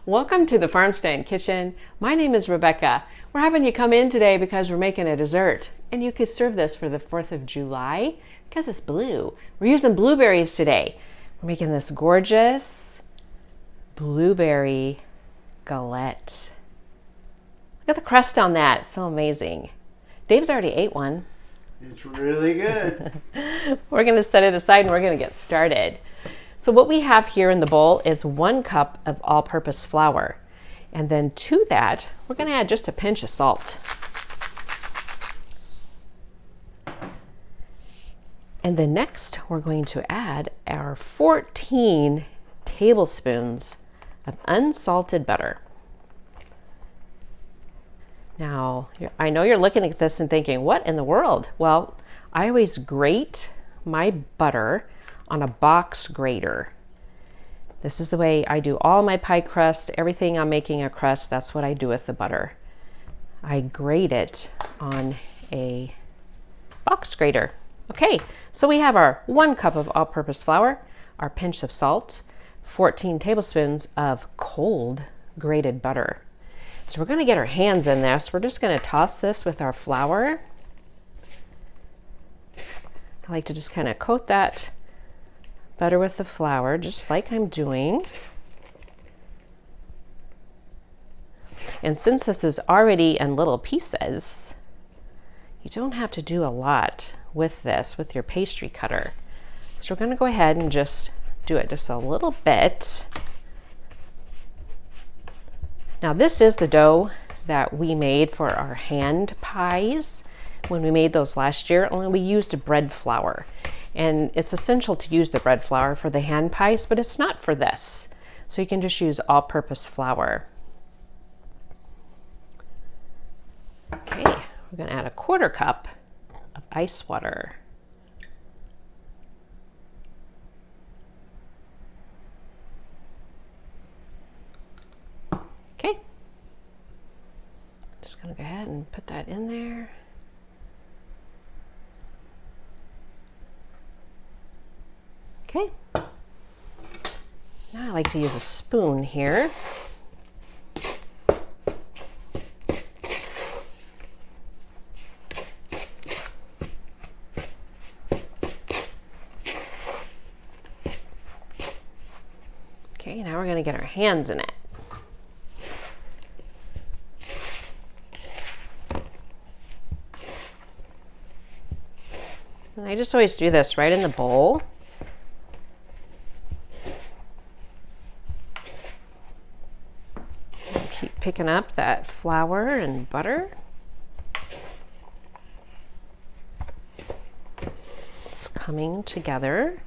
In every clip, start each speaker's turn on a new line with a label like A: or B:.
A: Welcome to the Farm Stand Kitchen. My name is Rebecca. We're having you come in today because we're making a dessert. And you could serve this for the 4th of July because it's blue. We're using blueberries today. We're making this gorgeous blueberry galette. Look at the crust on that. It's so amazing. Dave's already ate one.
B: It's really good.
A: We're going to set it aside and we're going to get started. So what we have here in the bowl is 1 cup of all-purpose flour. And then to that, we're going to add just a pinch of salt. And then next, we're going to add our 14 tablespoons of unsalted butter. Now, I know you're looking at this and thinking, what in the world? Well, I always grate my butter on a box grater. This is the way I do all my pie crust, everything I'm making a crust, that's what I do with the butter. I grate it on a box grater. Okay, so we have our 1 cup of all-purpose flour, our pinch of salt, 14 tablespoons of cold grated butter. So we're going to get our hands in this. We're just going to toss this with our flour. I like to just kind of coat that butter with the flour, just like I'm doing. And since this is already in little pieces, you don't have to do a lot with this, with your pastry cutter. So we're going to go ahead and just do it just a little bit. Now this is the dough that we made for our hand pies when we made those last year, only we used bread flour. And it's essential to use the bread flour for the hand pies, but it's not for this. So you can just use all-purpose flour. Okay, we're going to add a 1/4 cup of ice water. Okay, just going to go ahead and put that in there. Okay, now I like to use a spoon here. Okay, now we're going to get our hands in it. And I just always do this right in the bowl. Keep picking up that flour and butter. It's coming together.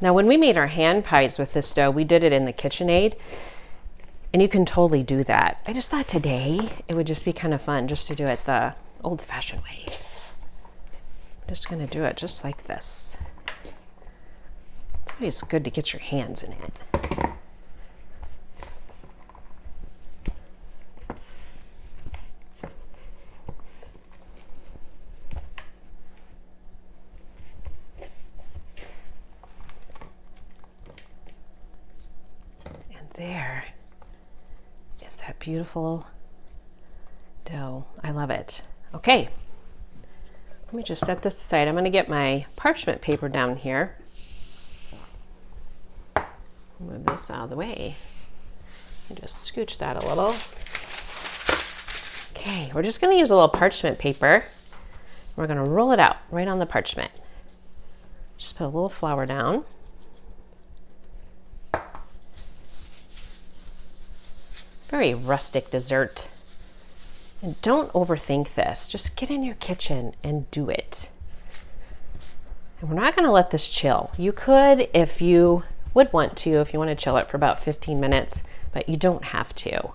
A: Now when we made our hand pies with this dough, we did it in the KitchenAid, and you can totally do that. I just thought today it would just be kind of fun just to do it the old-fashioned way. I'm just going to do it just like this. It's always good to get your hands in it. There is that beautiful dough. I love it. Okay, let me just set this aside. I'm going to get my parchment paper down here. Move this out of the way. And just scooch that a little. Okay, we're just going to use a little parchment paper. We're going to roll it out right on the parchment. Just put a little flour down. Very rustic dessert. And don't overthink this. Just get in your kitchen and do it. And we're not going to let this chill. You could, if you would want to, if you want to chill it for about 15 minutes, but you don't have to.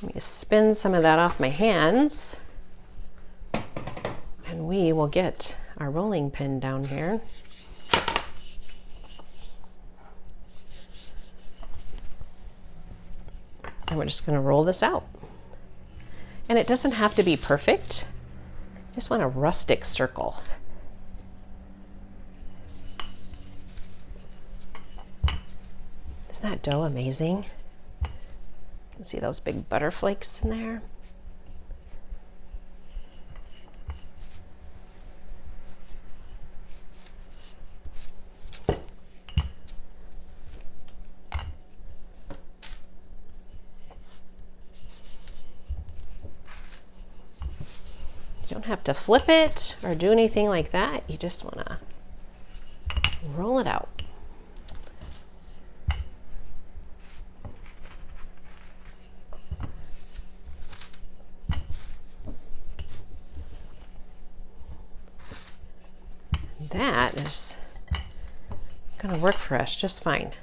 A: Let me spin some of that off my hands. And we will get our rolling pin down here. And we're just going to roll this out. And it doesn't have to be perfect. Just want a rustic circle. Isn't that dough amazing? See those big butter flakes in there? You don't have to flip it or do anything like that. You just want to roll it out. That is going to work for us just fine.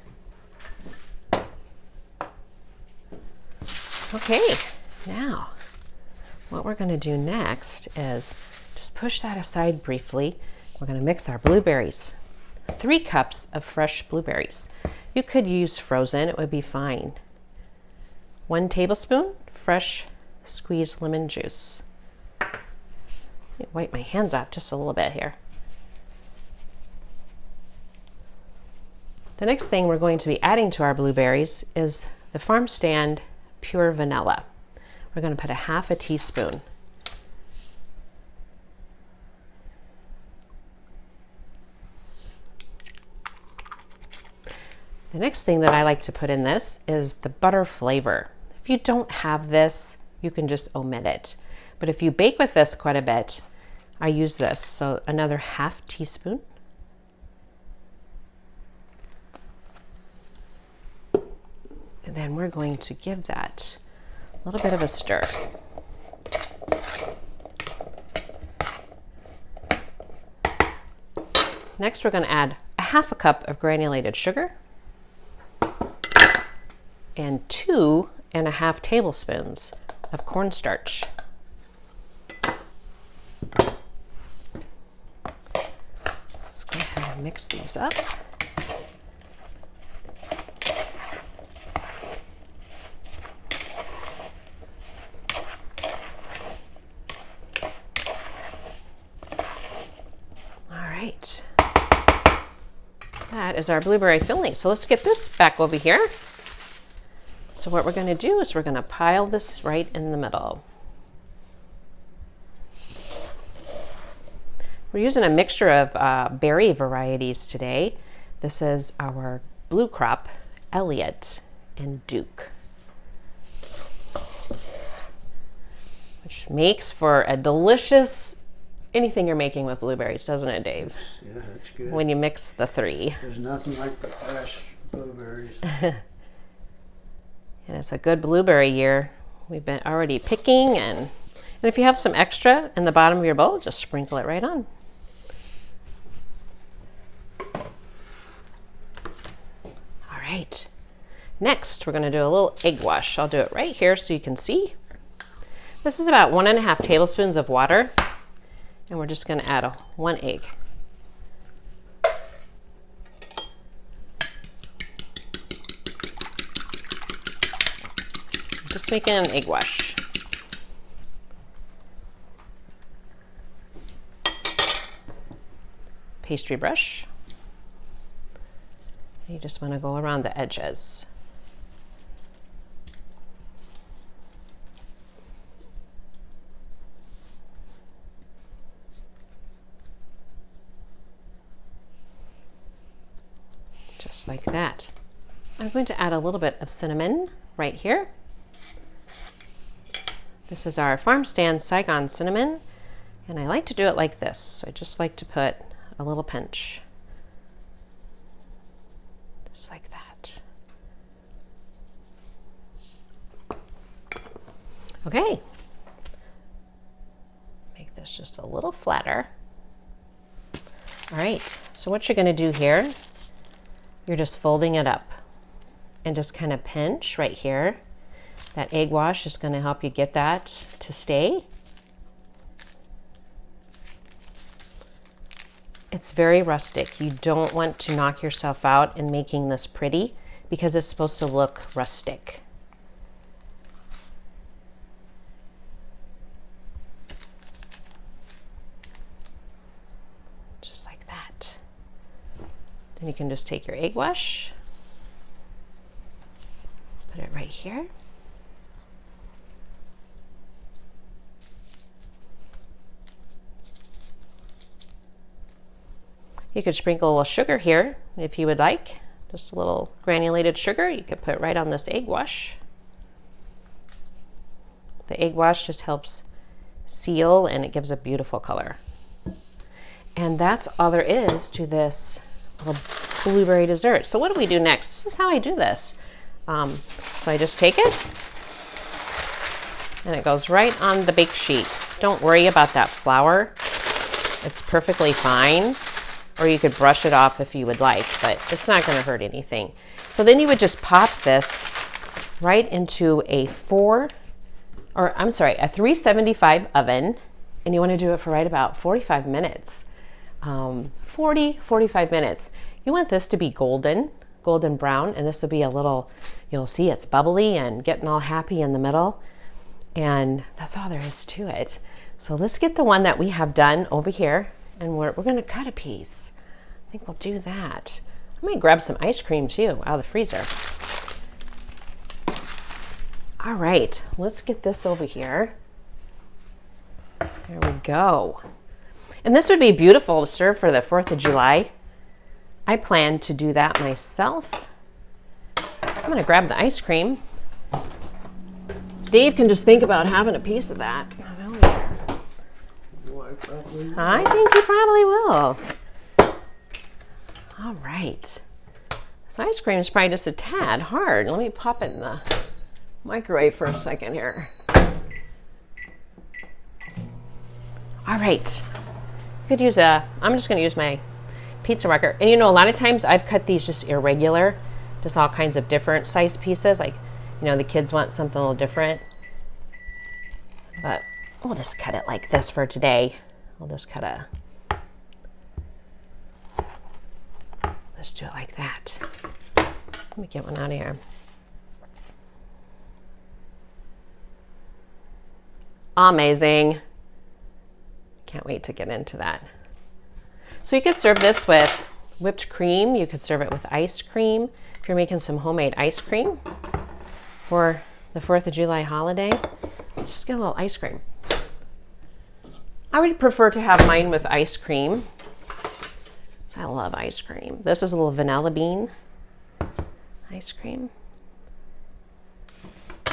A: Okay, now what we're going to do next is just push that aside briefly. We're going to mix our blueberries. 3 cups of fresh blueberries. You could use frozen, it would be fine. 1 tablespoon fresh squeezed lemon juice. Let me wipe my hands off just a little bit here. The next thing we're going to be adding to our blueberries is the Farm Stand pure vanilla. We're going to put 1/2 teaspoon. The next thing that I like to put in this is the butter flavor. If you don't have this, you can just omit it. But if you bake with this quite a bit, I use this. So another 1/2 teaspoon. And then we're going to give that a little bit of a stir. Next, we're going to add 1/2 cup of granulated sugar and 2.5 tablespoons of cornstarch. Let's go ahead and mix these up. That is our blueberry filling. So let's get this back over here. So what we're going to do is we're going to pile this right in the middle. We're using a mixture of berry varieties today. This is our Blue Crop, Elliott, and Duke, which makes for a delicious anything you're making with blueberries, doesn't it, Dave?
B: Yeah, that's good.
A: When you mix the 3.
B: There's nothing like the fresh blueberries.
A: And it's a good blueberry year. We've been already picking, and if you have some extra in the bottom of your bowl, just sprinkle it right on. All right. Next, we're going to do a little egg wash. I'll do it right here so you can see. This is about 1.5 tablespoons of water. And we're just going to add 1 egg. Just making an egg wash. Pastry brush. You just want to go around the edges. Just like that. I'm going to add a little bit of cinnamon right here. This is our Farm Stand Saigon cinnamon, and I like to do it like this. I just like to put a little pinch. Just like that. Okay. Make this just a little flatter. All right, so what you're going to do here, you're just folding it up and just kind of pinch right here. That egg wash is going to help you get that to stay. It's very rustic. You don't want to knock yourself out in making this pretty because it's supposed to look rustic. Just like that. Then you can just take your egg wash, put it right here. You could sprinkle a little sugar here if you would like. Just a little granulated sugar. You could put right on this egg wash. The egg wash just helps seal and it gives a beautiful color. And that's all there is to this little blueberry dessert. So what do we do next? This is how I do this. So I just take it and it goes right on the bake sheet. Don't worry about that flour. It's perfectly fine. Or you could brush it off if you would like, but it's not going to hurt anything. So then you would just pop this right into a 375 oven, and you want to do it for right about 45 minutes. 45 minutes. You want this to be golden brown, and this will be a little, you'll see it's bubbly and getting all happy in the middle. And that's all there is to it. So let's get the one that we have done over here, and we're going to cut a piece. I think we'll do that. I might grab some ice cream too out of the freezer. All right, let's get this over here. There we go. And this would be beautiful to serve for the 4th of July. I plan to do that myself. I'm going to grab the ice cream. Dave can just think about having a piece of that. I think you probably will. All right. This ice cream is probably just a tad hard. Let me pop it in the microwave for a second here. All right. You could use I'm just going to use my pizza wrecker. And you know, a lot of times I've cut these just irregular, just all kinds of different size pieces. Like, you know, the kids want something a little different. But we'll just cut it like this for today. I'll just let's do it like that. Let me get one out of here. Amazing. Can't wait to get into that. So you could serve this with whipped cream. You could serve it with ice cream. If you're making some homemade ice cream for the 4th of July holiday, just get a little ice cream. I would prefer to have mine with ice cream. I love ice cream. This is a little vanilla bean ice cream.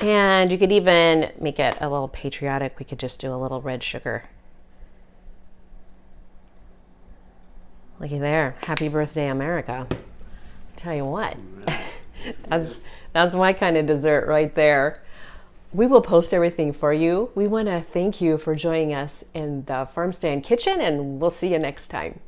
A: And you could even make it a little patriotic. We could just do a little red sugar. Looky there. Happy birthday, America. Tell you what, that's my kind of dessert right there. We will post everything for you. We want to thank you for joining us in the Farm Stand Kitchen, and we'll see you next time.